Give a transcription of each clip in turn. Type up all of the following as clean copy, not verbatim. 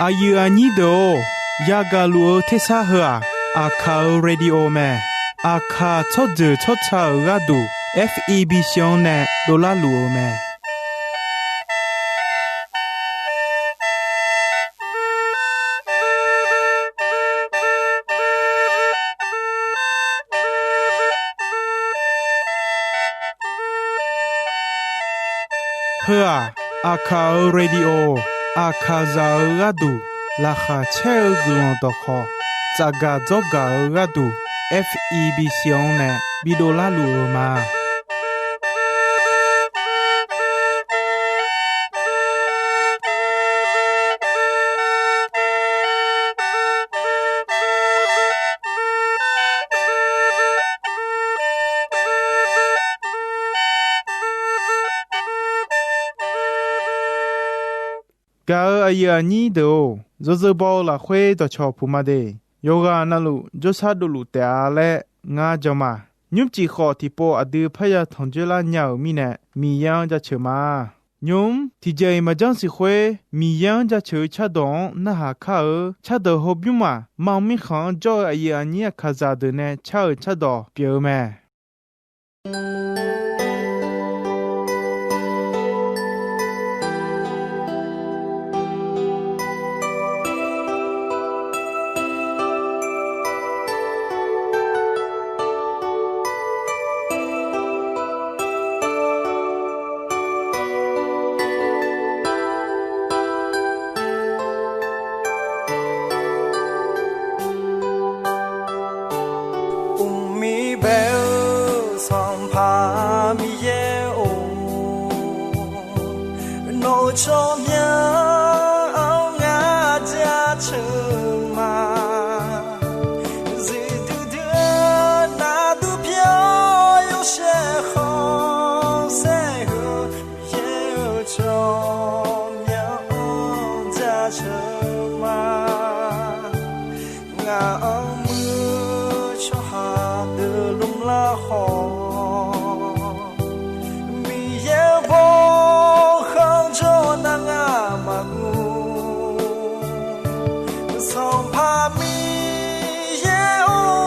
อายุอันนี้โดยากาลูเทสาหัวอาคาเรดิโอแมอาคาชดเจอชดชาระดู FEB ชงเนโดลาลูแมเพื่ออาคาเรดิโออาคาซาระดูลาคาเชลกลอนตอคอจากาจอการะดู FEB ชงเนบิโดลาลูมากาอายุอันนี้โดจะบอลละเขวต่อชอพูมาเดโยกานาลุจสัดลุเตอาเลงาจมายุบจีขอที่โปอดือพยาทองเจลาเนียวมีเนมียังจะเชมายุมที่เจมาจังสิเขวมียังจะเชชะดองนะหาข้าชะดอฮบยุมามังมิขังจออายุอันนี้คาซาเดเนชะชะดอเปียวแม่米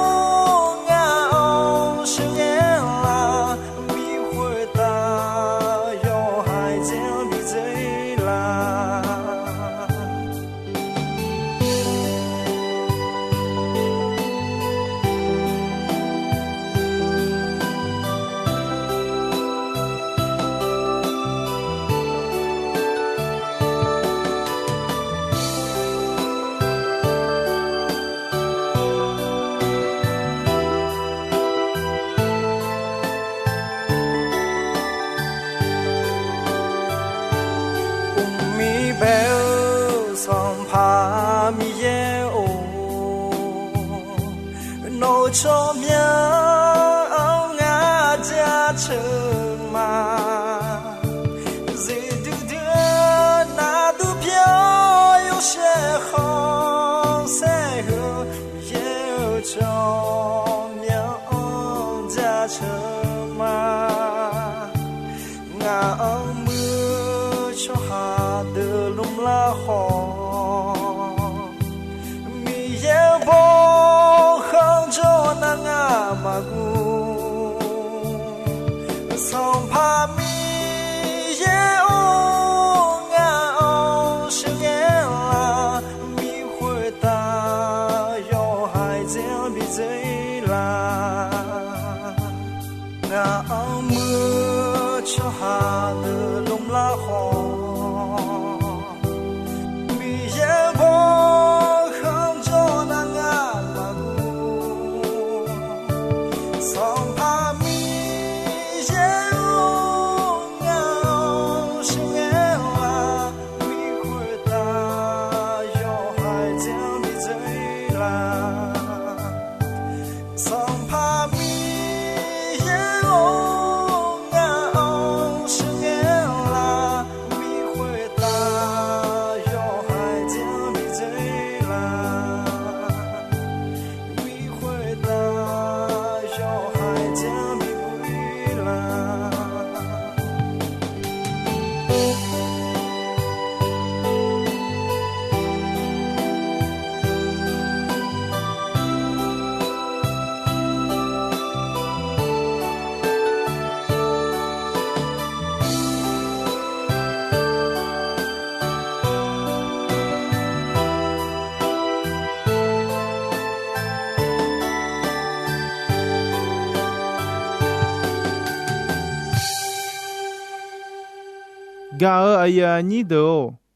กาอายานีโด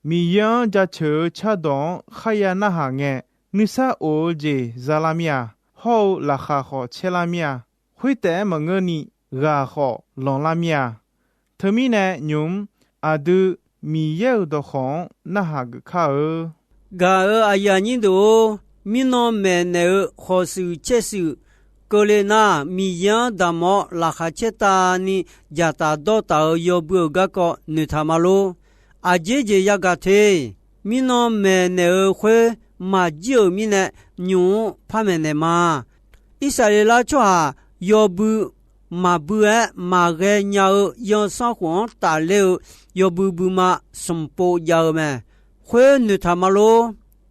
มียังจะเชอชาดองขยานาหาเงนิสาโอเจซาลามียฮอลาคาขอเชลามียหุยแต่มงเงนีกาขอลองลามียเธอมีแนยุมอาดูมีเยอดของนาหากข้ากาอายานีโดมิโนเมเนขอสุเชสุกเลนามียังดามอลาคาเชตานียาตาดอตายอบุกะก็นุทามาโลอาเจเจยากาเทมิโนเมเนเควมาจิโอมิเนญูพาเมเนมาอิสราเอลชัวยอบุมาบุเอมาเกญาอยอสังขวงตาเลวยอบุบุมาสมโปยาเมเควนุทามาโล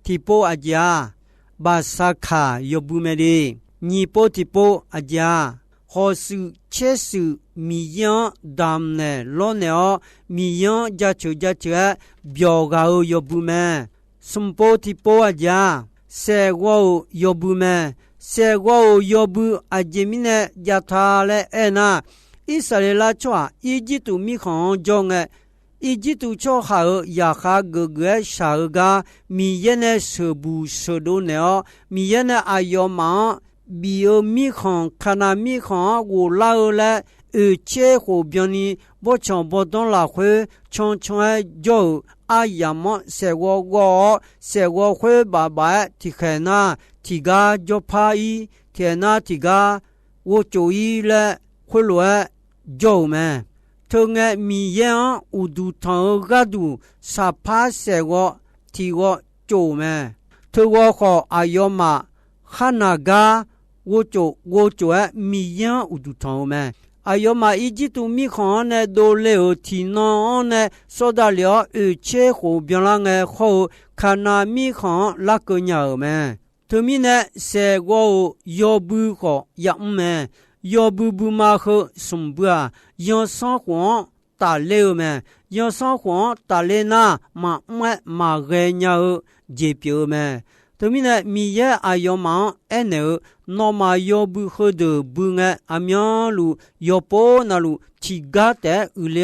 ทิโปอาจาบาสาคายอบุเมเดนีโปทิโปอาจาฮอสุเชสุมียังดามเนโลเนอมียังจัจจัจเบียวกาวยอบุเมสมโปทิโปอาจาเซวอยอบุเมเซวอยอบุอาเจมิเนยาทาเลเอนาอิสราเอลชัวอียิปต์มีของจงอียิปต์ชัวหายาคาเกเกชากามีเยเนสบูสโดเนอมีเยเนอายอมาบีโอมีของคณะมีของกูลาและเชโคเบียนีบ่ชองบ่ต้องลาเขชงชงโจอายามเสวกเสวเขบาบาที่แคนาที่กาจพาอีเทนาที่กาวโจอีและขลวโจแม่เธอไงมียังอุดุทางกาดูสาพาเสวที่วโจแม่เธอว่าขออายอมาขนากาวโจมียังอุดุทางแม่อายอมาอีจิตุมีของเนโดเลโอทีนอนเนโซดาเลียเชโคเบียงลังเงโคคานามีของลักเนียแม่เธอมีเนเสกวยอบุขอยามแม่ยอบุบุมาขสมบัติยอสังขวงตาเลวแม่ยอสังขวงตาเลนามาเกเนียเจเปียวแม่เธอมีเนมีเยอายอมาเอเนนอมายอบุขเดบุงอามีลูยอโปนาลูทิกาเตอุเล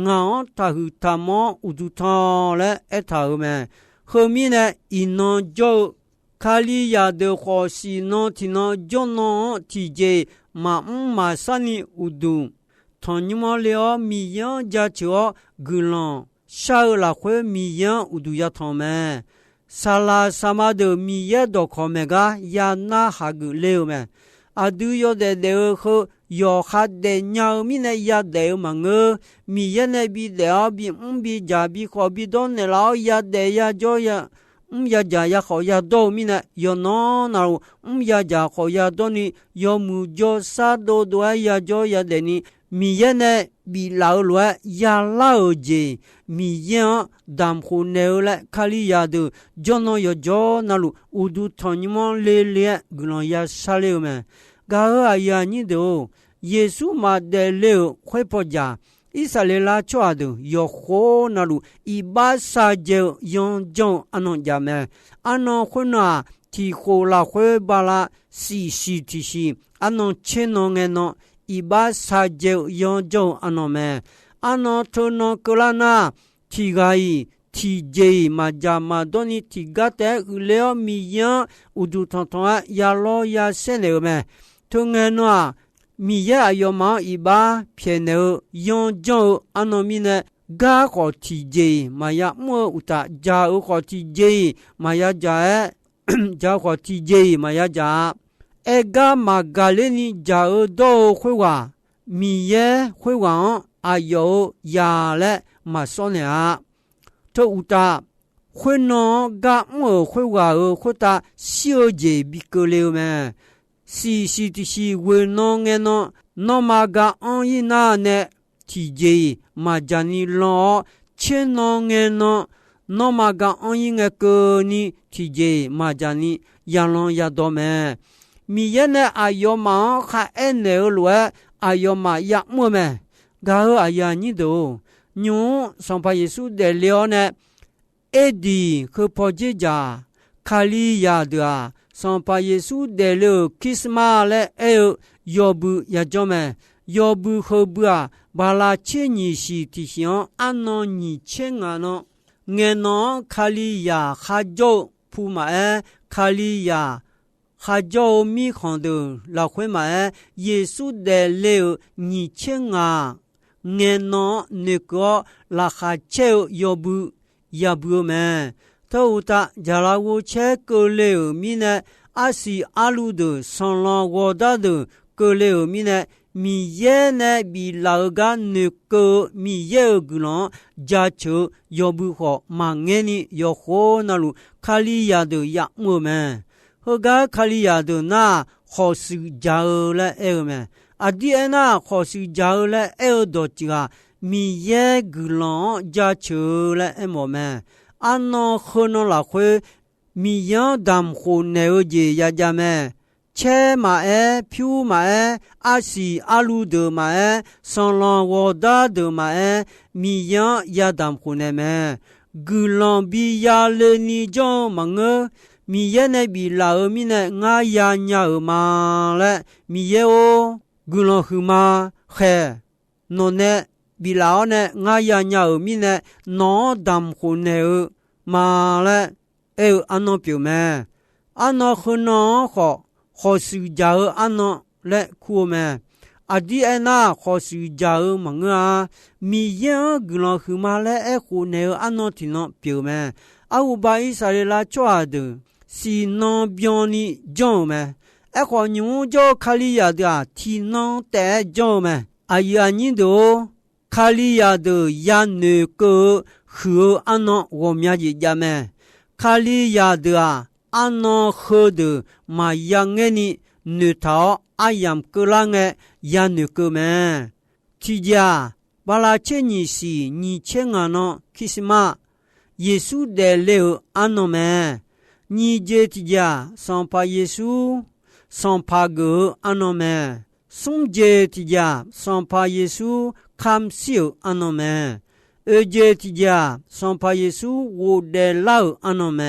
งาตาหุตามอุดุทาและเอทาแม่เฮมีเนอินอโจคาลียาเดขอสีนอทินอจอนอทีเจมาสานีอุดุทอนิมาเลอมียังจัจวกุลังชาลาเขมียังอุดุยาทอแม่ซาลาสามาเดมีเยดอกอเมกายานาฮากุเลวแม่อาดูยอเดเดขยอคัดเดญามิเนยาเดมังมีเยเนบีเดอบีบีจาบีขอบีดอนเนลายาเดยาจอยยาจายาขอยาโดมิเนยอนอนายาจาขอยาโดนิยอมูจอซาโดดวยาจอยาเดนิมีเยเนบีลาวลวยาลาวเจมีเยดามคูเนลและคาลิยาดจอนอยจอนาลูอุดุทอนิมอนเลเลกุลยาซาเลวแมกาอายานิโดเยซูมาเดเลวခွဲပေါ်ကြอิสราเอลชวดยอโคนาลูอีบาซาเจยองจงอนอนจาแมอนอนคุนาทีโคลาเขบาลาซีทีชีอนอนเชนองเงนออีบาซาเจยองจงอนอนแมอนอนโทนอกลานาทีกายทีเจมาจามาดอนิทีกาเตอุเลอมียังอุดุทอนทอยาโลยาเซเนแมทุงเงนัวมีเยอายอมาอีบาเพียเนยองจงอนอมิเนกาขอทีเจมายามัวอุตาจาขอทีเจมายาจาจาขอทีเจมายาจาเอกามา กาเลนีจาโดขวามีเยขวาอายอยาและมาซอเนียทอุตาขวนอกามัวขวาขตาเสียวเจบิกเลวแมซีติชีเวนองเงนอนมากาอันยินาเนทีเจมาจานิลอเชนองเงนอมากาอันยิงเกนีทีเจมาจานิยาลอนยาดอแมมีเยเนอายอมาคาเอเนลวอายอมายามัวแมกาอายานิโดญูสัมปเยซูเดเลอเนเอดีคือพอเจจาคาลียาดาสัมปเยซูเดเลคริสมาและเอยอบุยาจอม ယောဘဟဘဘာလာချေညီစီတီရှောအနောညီချေငါနောငေနောခါလီယာခါဂျိုဖူမာခါလီယာခါဂျိုမီခွန်ဒလာခွေမာယေစုဒေလေညီချေငါငေနောနေကောလာခါချေယောဘယဘူမဲသောတာဂျာလာဝချေကိုလေမီနေအစီအလူဒဆွန်လောဝဒါဒကိုလေမီနေมีเยนะบีลากานึกมีเยกุลอนจาชยอบุขอมาเงนิยอโคนะลุคาลิยาดยะมอแมฮกาคาลิยาดนาขอสุจาละเอแมอดีอนาขอสุจาละเอดอจิกามีเยกุลอนจาชละเอมอแมอันนอโคโนลาเควมียอดัมโคเนโอเจยาจาแมချဲမာဖြူမာအစီအလူဒမာဆွန်လွန်ဝဒါဒမာမီယန်ရဒမ်ခုနေမဲဂူလွန်ဘီယာလေနီဂျောမငမီယနေဘီလာမီနေငါယာညာမာလေမီယေအိုဂူလွန်ခူမာခဲနိုနေဘီလာနေငါယာညာမီနေနောဒမ်ခုနေမာလေအနောပြူမဲအနောခုနောခောขอสุจาอันนอและคูแมอดีอนาขอสุจามังอามียังกลอคือมาและคูเนอันนอทินอเปียวแมอาอุบาอิสราเอลจวาดสีนอบิอนีจอแมขอญูจอคาลิยาดาทินอแต่จอแมอายันยิโดคาลิยาดยานเนกคืออันนอวอมยาจิจาแมคาลิยาดาอันนอขดมายังเงนี่นึทาอายามกลังยานึกแมทิจาบาลาเชนิสีนิเชงานอคิสมาเยซูเดเลอันนอแมนิเจทิจาสัมปาเยซูสัมปาเกอันนอแมสุมเจทิจาสัมปาเยซูคัมซิลอันนอแมเจทิจาสัมปาเยซูโวเดลาอันนอแม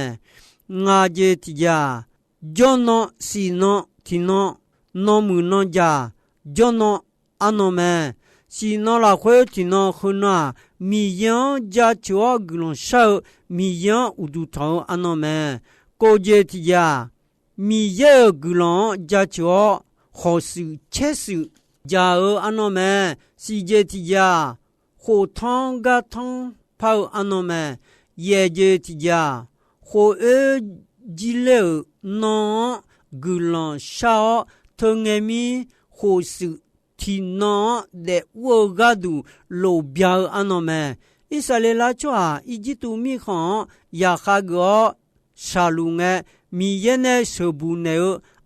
งาเจติจาจอนอสีนอทินอนอมือนอจาจอนออันนอแมสีนอละเควทินอคุนามียังจาชัวกลอนเชามียังอุดุทาวอันนอแมโกเจติจามีเยกลอนจาชัวขอสุเชสุจาอันนอแมสีเจติจาโคทองกะทองพาวอันนอแมเยเจติจาโคจิเลนอกุลอนชาทงเอมีโคสุทินอเดวกาดูโลบยาอันนอแมอิสราเอลจวาอีจิตุมีขอยาคากอชาลุงมีเยเนสบูเน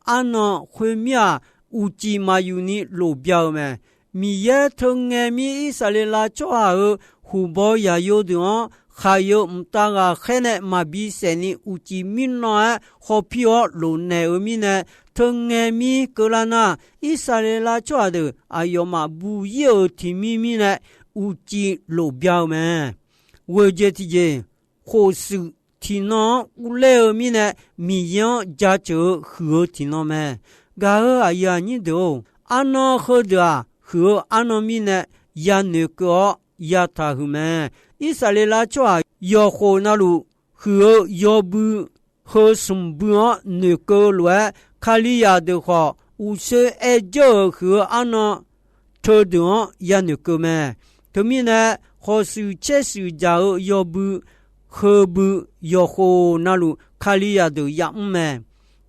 อันนอขวยมีอุจิมายุนิโลบยาแมมีเยทงเอมีอิสราเอลจวาหูบอยาโยดอขายมตากาแค่เนมาบีเซนิอุจิมินนอขอพิโอโลเนมิเนทงเงมีกลานาอิสราเอลจวาดอายมาบูเยอทิมิมิเนอุจิโลบยาวแมเวเจติเจโคสุทินออุเลมิเนมียอนจาเจหือทินอแมกาอายานิโดอันนอขดาหืออันนอมิเนยานึกอยาทาหุแมอิสราเอลจวายอโคนาลุหือยอบุเฮสมบุเนกลวคาลิยาเดขออุเซเอเจหืออันนอเทดยานึกแมทมิเนขอสุเชสุจายอบุเฮบุยอโคนาลุคาลิยาเดยามแม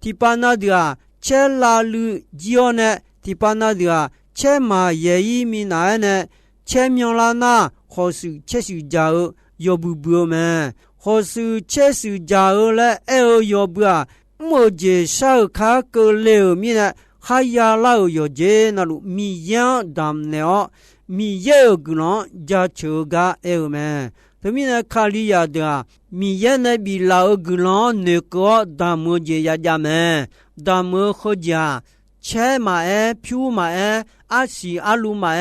ทิปานาเดาเชลาลุจิโอเนทิปานาเดาเชมาเยอีมินาเนเชมยองลานาขอสุเชสุจายอบุบัวแมขอสุเชสุจาและเออยอบัวโมเจชาคาเกเลมีนะขายาลาวยอเจนาลุมียังดำเนอมีเยกุลอนจาโชกาเอแมทมินะคาลิยาดามีเยนบิลากุลอนเนกอดามโมเจยาจาแมดามโมขจาเชมาพิวมาอาสีอาลูมา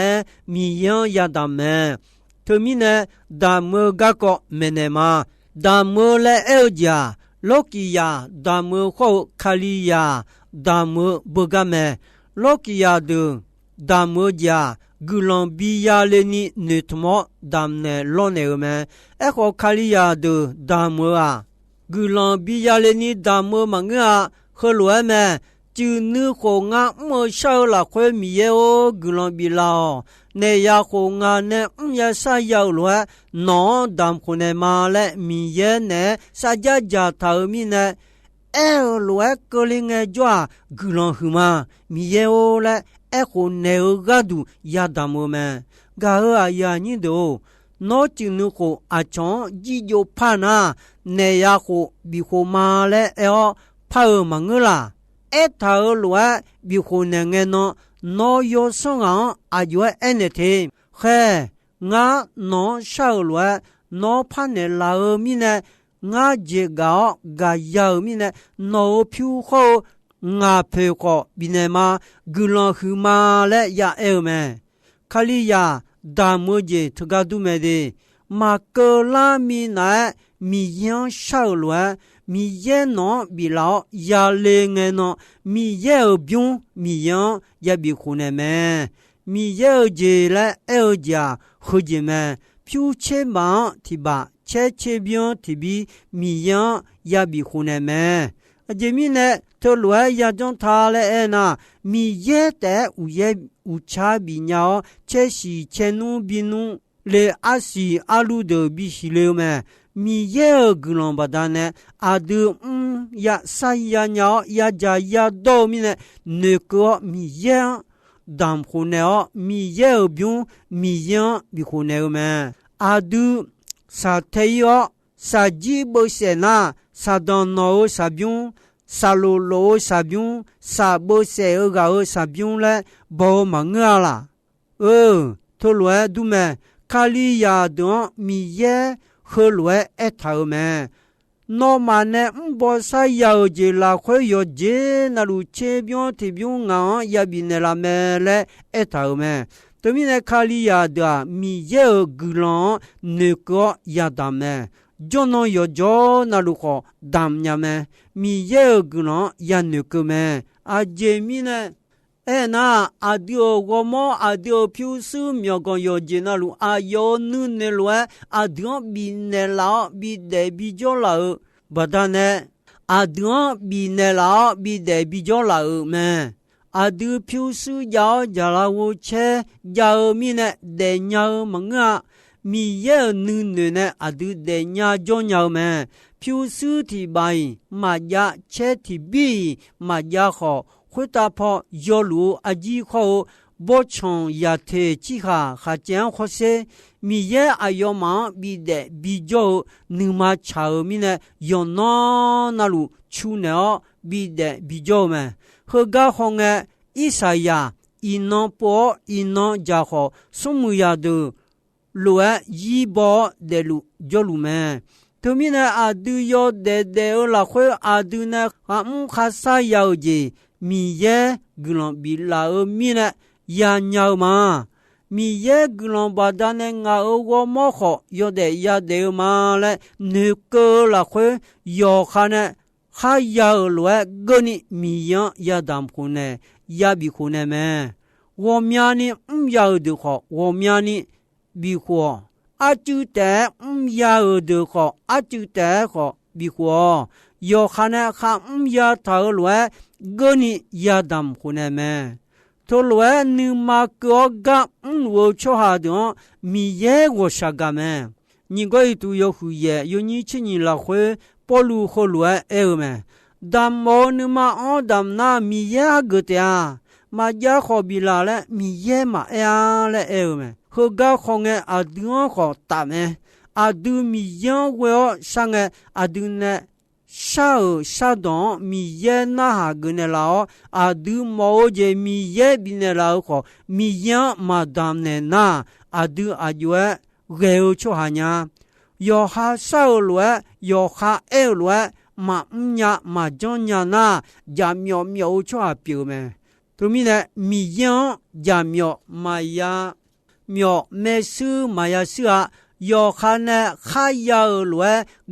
มียังยาดามแมเธอมีเนดามกะก็เมเนมาดามและเอลจาโลกิยาดามโคคาลิยาดามบกะแมโลกิยาเด达摩家古朗比亚勒尼内特莫达内罗内尔们，可卡利亚的达摩啊，古朗比亚勒尼达摩嘛个和罗们。就你和我没少了会米哦，古朗比拉，你也和我呢，也是要了，那当可能嘛嘞，米耶呢，啥家家头米呢？了个零个抓，古朗去嘛，米耶哦嘞，和你个都也当么们，个啊呀你都。那就你和阿强只有怕那，你也和比和嘛嘞，怕嘛个啦。他罗比湖南人呢，那有上岸啊有anything，嘿，我那少罗那怕你老米呢，我这个要米呢，那票好，我票好，比那嘛，古浪去嘛嘞也有咩，卡里呀，大摩节这个都没的，马格拉米呢，米样少罗。米耶诺比老亚勒埃诺米耶尔兵米样也比湖南们米耶尔杰来尔家和姐们票切忙提吧切切兵提比米样也比湖南们这米呢头罗亚中他来那米耶的无差比鸟切西切努比努来阿西阿鲁的比西流们米耶尔古朗巴达呢，阿德呀萨呀鸟呀加呀多米呢，那个米耶当湖呢哦，米耶尔兵米耶比湖呢嘛，阿德萨太哟萨吉波塞那萨当诺萨兵萨罗罗萨兵萨波塞尔个萨兵嘞，包忙啊啦，托罗杜么卡利亚的米耶。和罗头们，那么呢？不是要接拉会要接那路切边提边啊，也比那拉么嘞头们。对面呢，卡利亚的米耶尔古朗那个亚当们，就那要叫那路好当呀们，米耶尔古朗也那个们，啊，这面呢？那阿丢我么阿丢票数苗个有几那路阿有努那路阿丢比那老比得比较老，不但呢阿丢比那老比得比较老嘛，阿丢票数要加了我切要米呢得鸟么啊，米也努呢阿丢得鸟就鸟嘛，票数提白嘛呀切提比嘛呀好。会打破药路阿吉后，不从亚特之下还将或些米耶阿要忙比的比较，你嘛炒米呢有那路出呢比的比较嘛，和个红诶伊赛亚伊能波伊能家伙什么样的路一包的路叫路嘛。对面呢阿都要的拉会阿都呢卡萨要的。米耶古朗比拉尔米呢呀鸟嘛，米耶古朗巴达呢我我莫好有的呀的嘛嘞，那个拉会有哈呢，还要来个呢米样呀当铺呢呀比铺呢么，我们呢要的好，我们呢比好，阿就得要的好，阿就得好比好，有哈呢哈要讨来。个你亚当湖南么？头来你妈个个我瞧下的米耶我啥个么？你个都要会耶，有你去你拉会保路和来么？但么你妈当那米耶个的啊？嘛呀好比拉嘞米耶嘛呀嘞么？和个红诶阿东好大么？阿都米耶我上诶阿都呢？沙东米耶那哈个呢老阿都毛je米耶比呢老好米耶嘛当呢那阿都阿就个就哈냐有哈少罗有哈罗嘛呀嘛就냐那呀苗苗就哈表咩对面呢米耶呀苗嘛呀苗没事嘛呀是啊有哈呢哈呀罗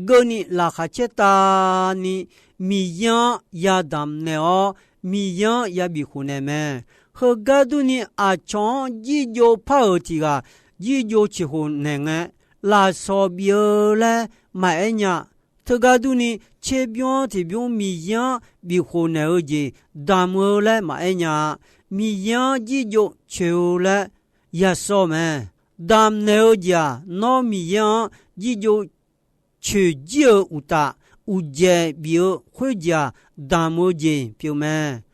个你拉哈切达你米样呀当呢哦米样也比湖南么和嘎杜尼阿昌一有帕尔提个一有起乎能个拉索比尔嘞买呀，特嘎杜尼切边提边米样比乎能个的达摩嘞买呀，米样一有求嘞也说没，达摩家那米样一有求就无大。有节表回家达摩节表咩？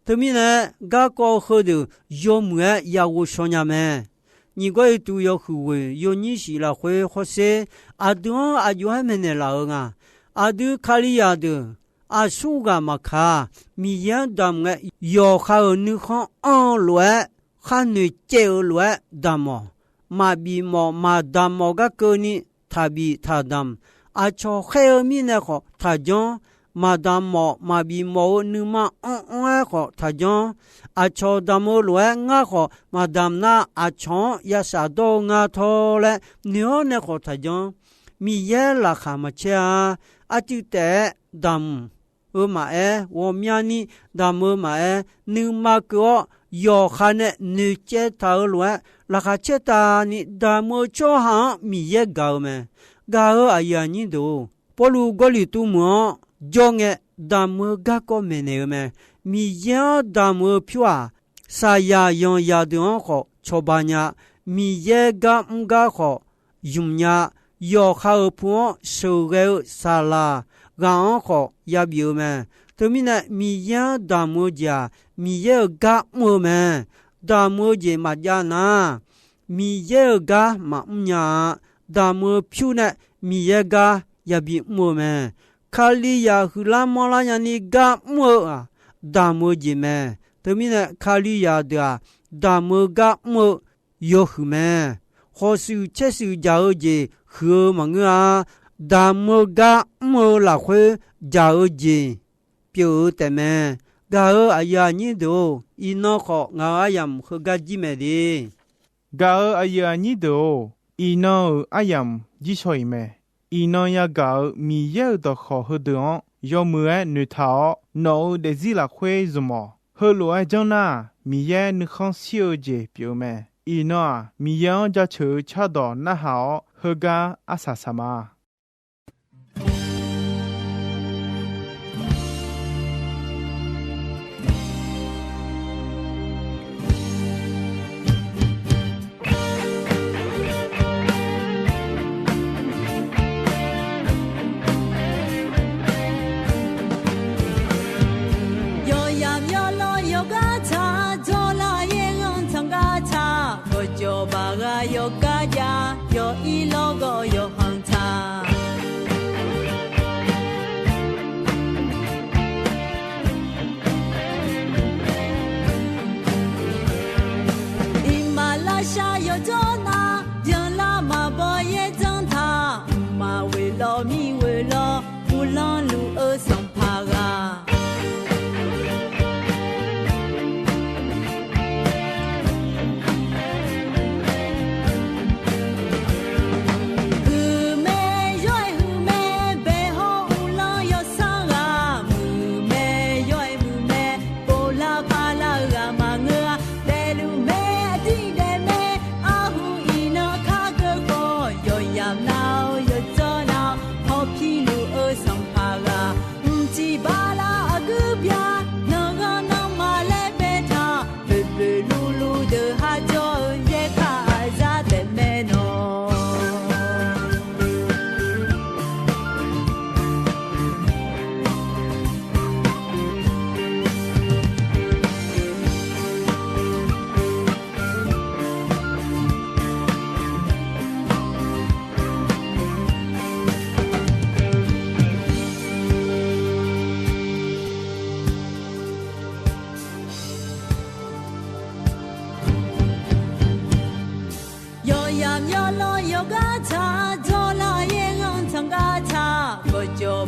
特别呢，家高好的有么也无说呀咩？你个都要去问，有你是啦会学些阿多阿有还没呢老啊，阿多卡里亚的阿苏个嘛卡，米样达么要考你看安乱，看你接乱达么，嘛比么嘛达么个个你他比他达。阿超黑米呢？可他讲，马达毛马比毛你嘛可他讲，阿超达毛乱我可马达那阿超也啥都我头嘞，你呢可他讲，米也拉卡嘛切阿就得达嘛我面呢达嘛你嘛个要看呢你接头乱，拉卡切达你达么做行米也高咩？ga aya ni do polu goli tu mo jonge damu ga ko mene me mi ya damu phwa sa ya yon ya don ko chobanya mi ye ga nga ko yumnya yo kha pu so ge sala ga ko ya biu me to mi na mi ya damu ja mi ye ga mo me damu je ma ja na mi ye ga ma nya达摩票呢，米耶嘎也比莫们，卡里亚胡拉莫拉亚尼嘎莫啊，达摩姐们，对面呢卡里亚的啊，达摩嘎莫有胡们，好手切手加尔姐和忙啊，达摩嘎莫拉会加尔姐，表的们，嘎尔哎呀你都，伊那好俺呀和嘎姐们的，嘎尔哎呀你都。ino ayam jisoi me ino ya ga mi ye do kho ho de yo mue nu thao no de zila khwe zumo ho lo a jong na mi ye nu khon sio je pyo me ino mi yang ja chu cha do na hao ho ga asa sama yo kaya yo ilogo yo hanta Imalasha yo jona jala ma boye janta ma we lo mi we lo ulan lu o song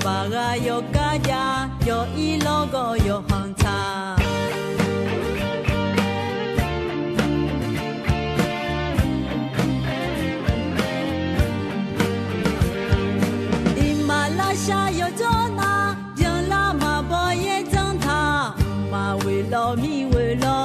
paga yo kaya yo ilogo yo hanta Imalasha yo jona jala ma boye janta ma we lo mi we lo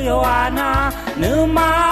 Yohana, Numa